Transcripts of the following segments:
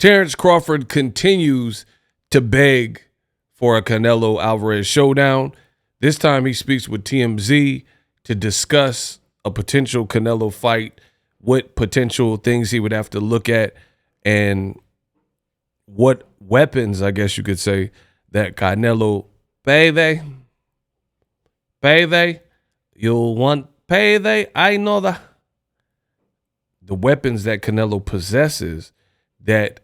Terence Crawford continues to beg for a Canelo Alvarez showdown. This time he speaks with TMZ to discuss a potential Canelo fight, what potential things he would have to look at, and what weapons, I guess you could say, that Canelo payday. You'll want payday. I know the weapons that Canelo possesses that,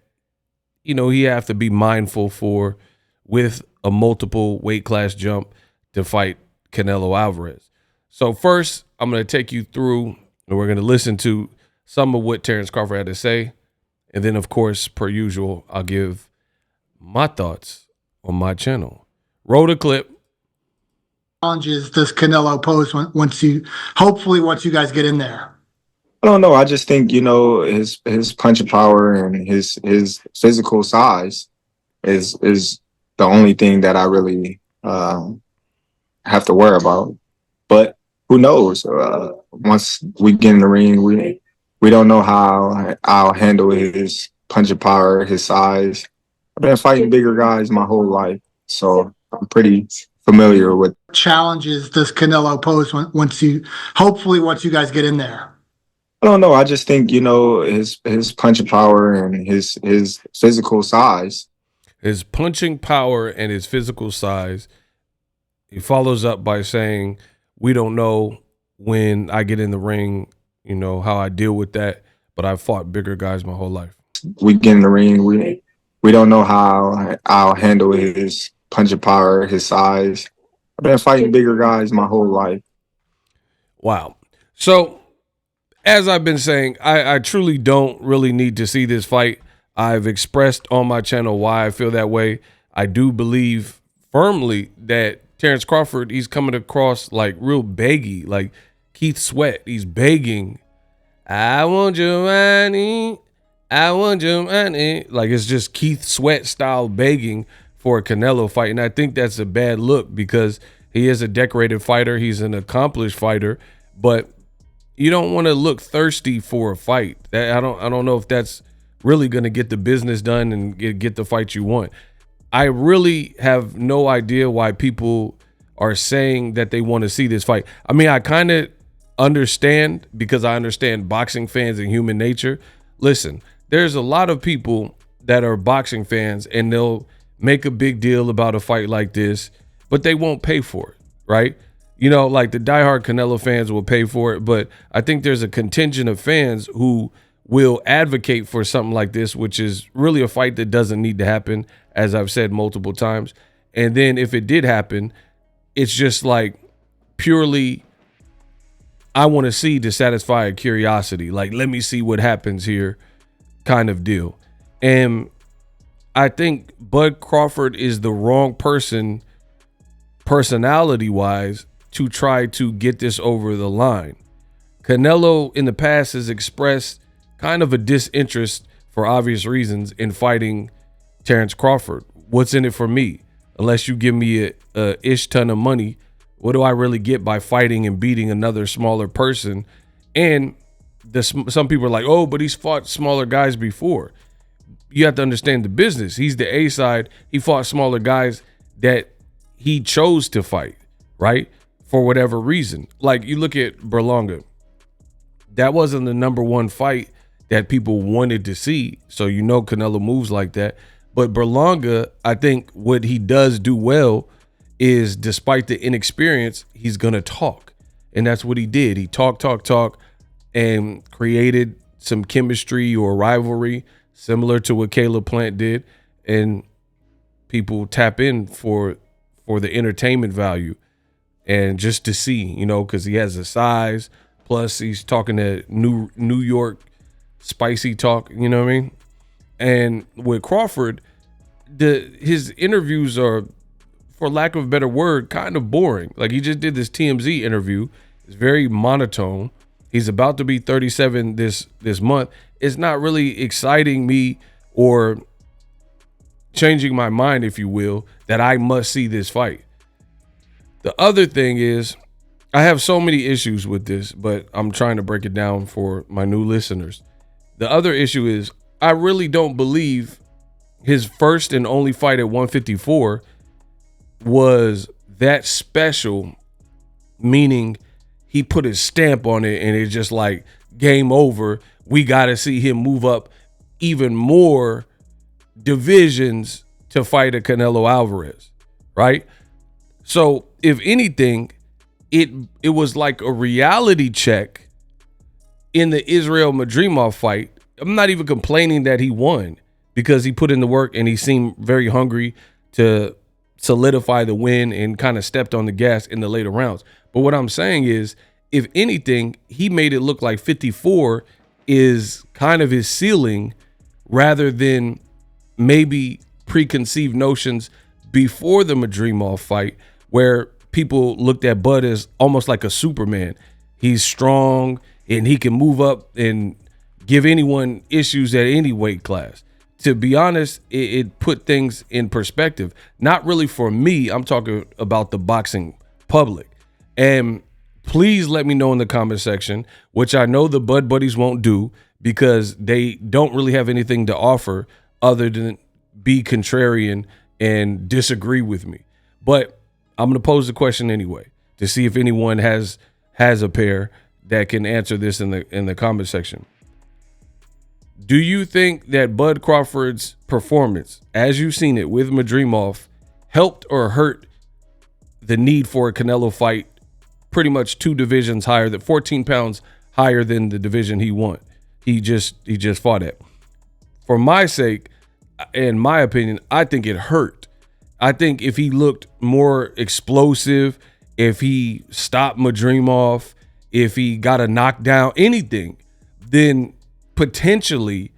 you know, he have to be mindful for with a multiple weight class jump to fight Canelo Alvarez. So first, I'm going to take you through, and we're going to listen to some of what Terence Crawford had to say. And then, of course, per usual, I'll give my thoughts on my channel. Roll the clip. Challenges does Canelo pose once you guys get in there? I don't know. I just think, you know, his punching power and his physical size is the only thing that I really have to worry about. But who knows? Once we get in the ring, we don't know how I'll handle his punching power, his size. I've been fighting bigger guys my whole life, so I'm pretty familiar with. Challenges does Canelo pose once you guys get in there? I don't know. I just think, you know, his punching power and his physical size. His punching power and his physical size. He follows up by saying, we don't know when I get in the ring, you know, how I deal with that, but I've fought bigger guys my whole life. We get in the ring, we don't know how I'll handle his punching power, his size. I've been fighting bigger guys my whole life. Wow. So, as I've been saying, I truly don't really need to see this fight. I've expressed on my channel why I feel that way. I do believe firmly that Terence Crawford, he's coming across like real beggy, like Keith Sweat. He's begging, I want your money, I want your money. Like it's just Keith Sweat style begging for a Canelo fight. And I think that's a bad look because he is a decorated fighter. He's an accomplished fighter, but you don't want to look thirsty for a fight. I don't know if that's really going to get the business done and get the fight you want. I really have no idea why people are saying that they want to see this fight. I mean, I kind of understand because I understand boxing fans and human nature. Listen, there's a lot of people that are boxing fans and they'll make a big deal about a fight like this, but they won't pay for it, right? You know, like the diehard Canelo fans will pay for it, but I think there's a contingent of fans who will advocate for something like this, which is really a fight that doesn't need to happen, as I've said multiple times. And then if it did happen, it's just like purely, I want to see to satisfy a curiosity. Like, let me see what happens here kind of deal. And I think Bud Crawford is the wrong person, personality-wise, to try to get this over the line. Canelo in the past has expressed kind of a disinterest for obvious reasons in fighting Terence Crawford. What's in it for me? Unless you give me a ish ton of money, what do I really get by fighting and beating another smaller person? And some people are like, oh, but he's fought smaller guys before. You have to understand the business. He's the A side. He fought smaller guys that he chose to fight, right? For whatever reason. Like you look at Berlanga. That wasn't the number one fight that people wanted to see. So you know Canelo moves like that. But Berlanga, I think what he does do well is despite the inexperience, he's going to talk. And that's what he did. He talked, and created some chemistry or rivalry similar to what Caleb Plant did. And people tap in for the entertainment value and just to see, you know, because he has the size. Plus, he's talking to New York spicy talk, you know what I mean? And with Crawford, his interviews are, for lack of a better word, kind of boring. Like he just did this TMZ interview. It's very monotone. He's about to be 37 this month. It's not really exciting me or changing my mind, if you will, that I must see this fight. The other thing is, I have so many issues with this, but I'm trying to break it down for my new listeners. The other issue is I really don't believe his first and only fight at 154 was that special, meaning he put his stamp on it and it's just like game over. We got to see him move up even more divisions to fight a Canelo Alvarez, right? So if anything, it was like a reality check in the Israel Madrimov fight. I'm not even complaining that he won because he put in the work and he seemed very hungry to solidify the win and kind of stepped on the gas in the later rounds. But what I'm saying is, if anything, he made it look like 54 is kind of his ceiling rather than maybe preconceived notions before the Madrimov fight where people looked at Bud as almost like a Superman. He's strong and he can move up and give anyone issues at any weight class. To be honest, it put things in perspective. Not really for me. I'm talking about the boxing public. And please let me know in the comment section, which I know the Bud Buddies won't do because they don't really have anything to offer other than be contrarian and disagree with me. But I'm going to pose the question anyway to see if anyone has a pair that can answer this in the comment section. Do you think that Bud Crawford's performance, as you've seen it with Madrimov, helped or hurt the need for a Canelo fight pretty much 2 divisions higher, than 14 pounds higher than the division he won? He just fought at. For my sake, in my opinion, I think it hurt. I think if he looked more explosive, if he stopped Madrimov, if he got a knockdown, anything, then potentially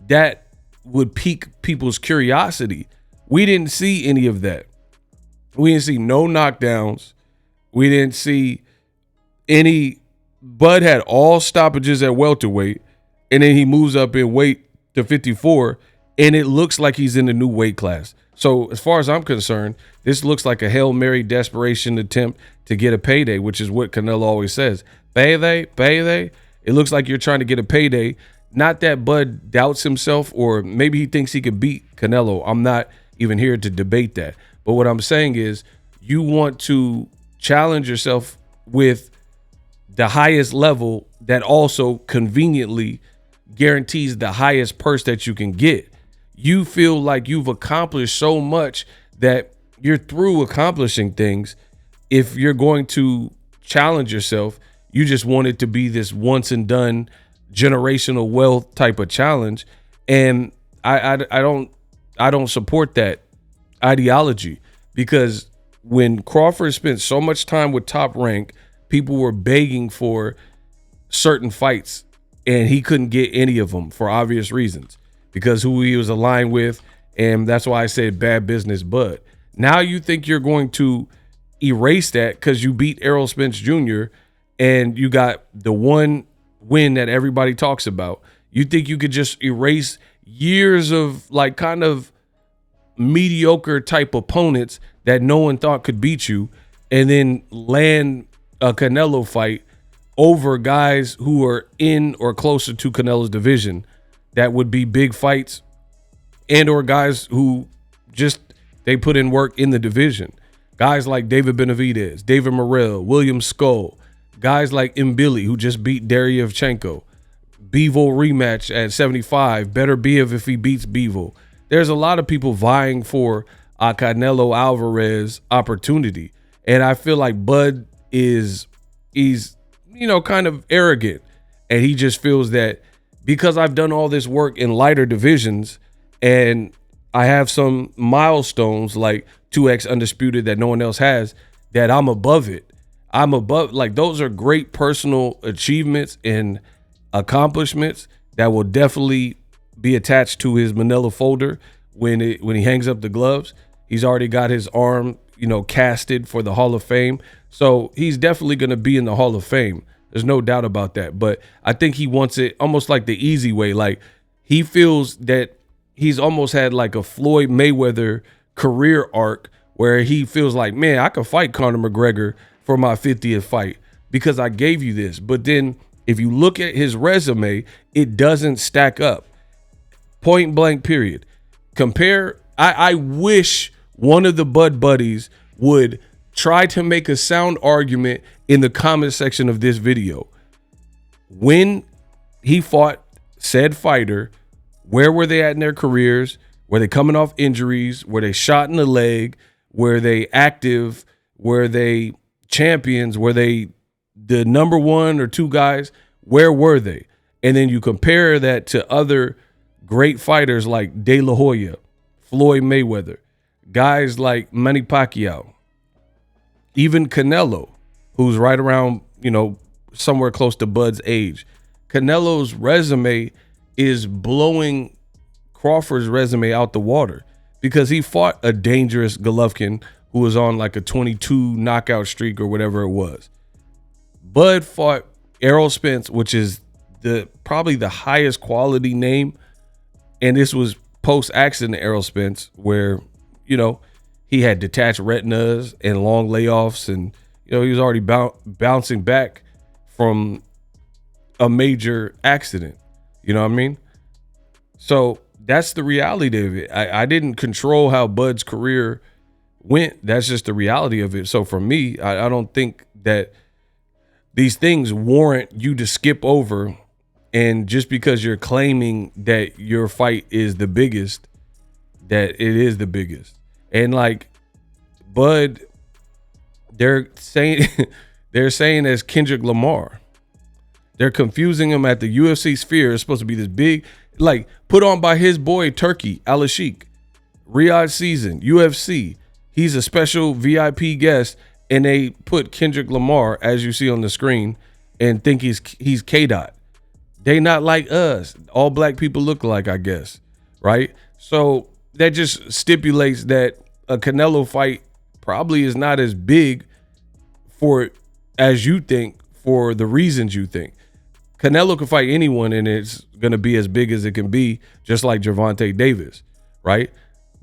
that would pique people's curiosity. We didn't see any of that. We didn't see no knockdowns. We didn't see any. Bud had all stoppages at welterweight, and then he moves up in weight to 54, and it looks like he's in the new weight class. So as far as I'm concerned, this looks like a Hail Mary desperation attempt to get a payday, which is what Canelo always says. Payday, payday. It looks like you're trying to get a payday. Not that Bud doubts himself or maybe he thinks he could beat Canelo. I'm not even here to debate that. But what I'm saying is you want to challenge yourself with the highest level that also conveniently guarantees the highest purse that you can get. You feel like you've accomplished so much that you're through accomplishing things. If you're going to challenge yourself, you just want it to be this once and done generational wealth type of challenge. And I don't support that ideology, because when Crawford spent so much time with Top Rank, people were begging for certain fights and he couldn't get any of them for obvious reasons because who he was aligned with. And that's why I said bad business. But now you think you're going to erase that because you beat Errol Spence Jr. and you got the one win that everybody talks about. You think you could just erase years of like kind of mediocre type opponents that no one thought could beat you and then land a Canelo fight over guys who are in or closer to Canelo's division that would be big fights, and or guys who just they put in work in the division. Guys like David Benavidez, David Morrell, William Skull, guys like Mbili, who just beat Deryevchenko. Bivol rematch at 75. Better Biev if he beats Bivol. There's a lot of people vying for a Canelo Alvarez opportunity. And I feel like Bud he's kind of arrogant. And he just feels that because I've done all this work in lighter divisions and I have some milestones like 2X undisputed that no one else has, that I'm above it. I'm above, like, those are great personal achievements and accomplishments that will definitely be attached to his manila folder when he hangs up the gloves. He's already got his arm, casted for the Hall of Fame. So he's definitely going to be in the Hall of Fame. There's no doubt about that. But I think he wants it almost like the easy way. Like, he feels that he's almost had like a Floyd Mayweather career arc where he feels like, man, I could fight Conor McGregor for my 50th fight because I gave you this. But then if you look at his resume, it doesn't stack up. Point blank, period. Compare. I wish one of the Bud buddies would try to make a sound argument in the comment section of this video. When he fought said fighter, where were they at in their careers? Were they coming off injuries? Were they shot in the leg? Were they active? Were they champions? Were they the number 1 or 2 guys? Where were they? And then you compare that to other great fighters like De La Hoya, Floyd Mayweather, guys like Manny Pacquiao, even Canelo, who's right around, somewhere close to Bud's age. Canelo's resume is blowing Crawford's resume out the water because he fought a dangerous Golovkin who was on like a 22 knockout streak or whatever it was. Bud fought Errol Spence, which is probably the highest quality name. And this was post-accident Errol Spence, where, he had detached retinas and long layoffs, and, he was already bouncing back from a major accident. You know what I mean? So that's the reality of it. I didn't control how Bud's career went. That's just the reality of it. So for me, I don't think that these things warrant you to skip over. And just because you're claiming that your fight is the biggest, that it is the biggest. And like Bud, they're saying as Kendrick Lamar. They're confusing him at the UFC sphere. It's supposed to be this big, like put on by his boy Turkey, Al-Ashik, Riyadh Season, UFC. He's a special VIP guest, and they put Kendrick Lamar, as you see on the screen, and think he's K-Dot. They not like us. All black people look like, I guess, right? So that just stipulates that a Canelo fight probably is not as big as you think, for the reasons you think. Canelo can fight anyone, and it's going to be as big as it can be, just like Gervonta Davis, right?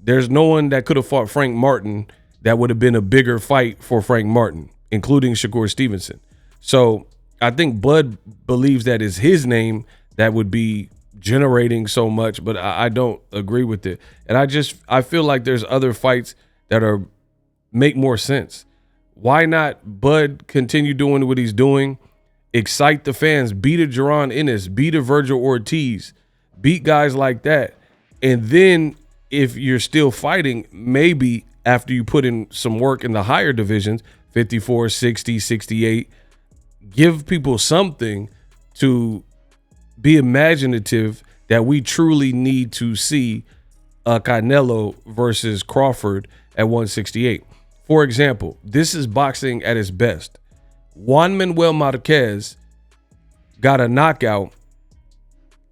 There's no one that could have fought Frank Martin that would have been a bigger fight for Frank Martin, including Shakur Stevenson. So I think Bud believes that is his name that would be generating so much, but I don't agree with it. And I feel like there's other fights that make more sense. Why not Bud continue doing what he's doing? Excite the fans, beat a Jaron Ennis, beat a Virgil Ortiz, beat guys like that. And then if you're still fighting, maybe after you put in some work in the higher divisions, 54, 60, 68, give people something to be imaginative that we truly need to see Canelo versus Crawford at 168. For example, this is boxing at its best. Juan Manuel Marquez got a knockout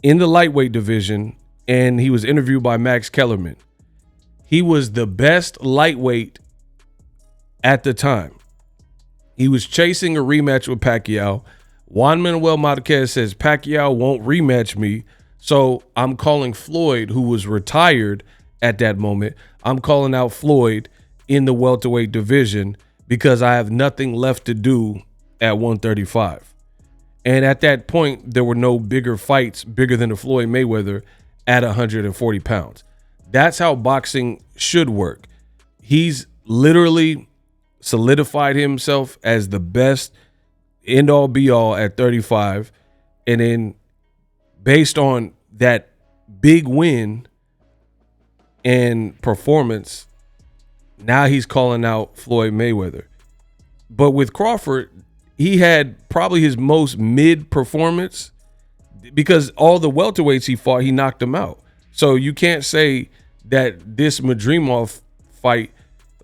in the lightweight division, and he was interviewed by Max Kellerman. He was the best lightweight at the time. He was chasing a rematch with Pacquiao. Juan Manuel Marquez says Pacquiao won't rematch me, so I'm calling Floyd, who was retired at that moment. I'm calling out Floyd in the welterweight division because I have nothing left to do at 135. And at that point, there were no bigger fights bigger than the Floyd Mayweather at 140 pounds. That's how boxing should work. He's literally solidified himself as the best end all be all at 35. And then based on that big win and performance, now he's calling out Floyd Mayweather. But with Crawford, he had probably his most mid performance because all the welterweights he fought, he knocked them out. So you can't say that this Madrimov fight,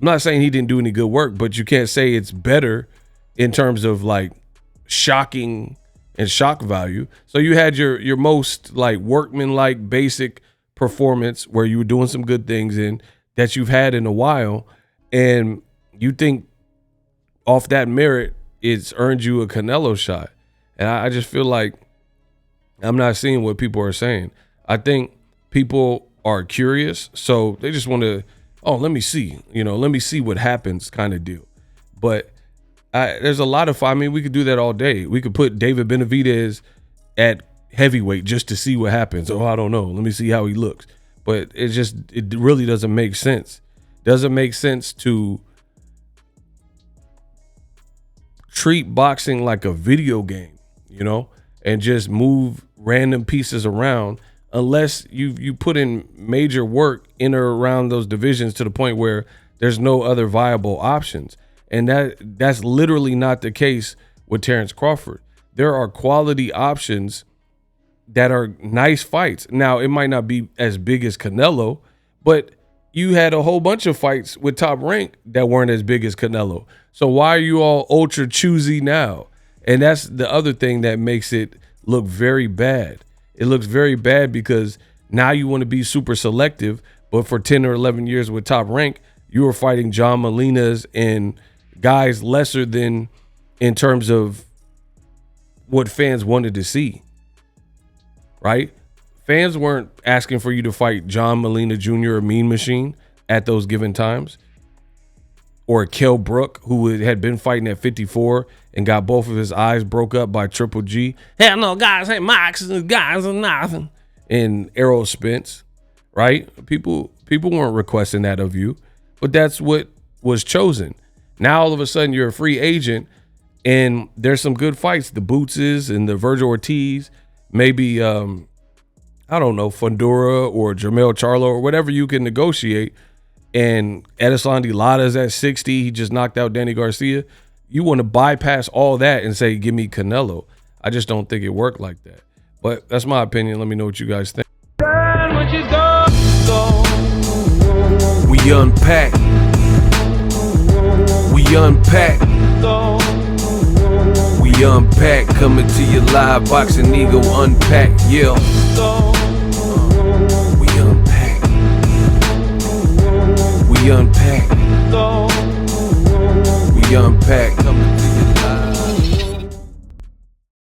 I'm not saying he didn't do any good work, but you can't say it's better in terms of like shocking and shock value. So you had your most like workman-like basic performance where you were doing some good things in that you've had in a while, and you think off that merit it's earned you a Canelo shot. And I just feel like I'm not seeing what people are saying. I think people are curious, so they just want to, let me see, let me see what happens kind of deal. But there's a lot of, we could do that all day. We could put David Benavidez at heavyweight just to see what happens. Oh, I don't know. Let me see how he looks. But it really doesn't make sense. Doesn't make sense to treat boxing like a video game, you know, and just move random pieces around unless you put in major work in or around those divisions to the point where there's no other viable options. And that's literally not the case with Terence Crawford. There are quality options that are nice fights. Now, it might not be as big as Canelo, but you had a whole bunch of fights with Top Rank that weren't as big as Canelo. So why are you all ultra choosy now? And that's the other thing that makes it look very bad. It looks very bad because now you want to be super selective, but for 10 or 11 years with Top Rank, you were fighting John Molinas and guys lesser than in terms of what fans wanted to see, right? Fans weren't asking for you to fight John Molina Jr. or Mean Machine at those given times, or Kell Brook, who had been fighting at 54 and got both of his eyes broke up by Triple G. Hell no, guys ain't boxing, guys are nothing. And Errol Spence, right? People weren't requesting that of you, but that's what was chosen. Now all of a sudden you're a free agent, and there's some good fights. The Bootses and the Virgil Ortiz, maybe I don't know, Fundora or Jermell Charlo or whatever you can negotiate. And Edison Lada's at 60. He just knocked out Danny Garcia. You want to bypass all that and say, give me Canelo. I just don't think it worked like that. But that's my opinion. Let me know what you guys think. We unpack. We unpack. We unpack. Coming to you live. Boxingego unpack. Yeah. We unpack. We unpack.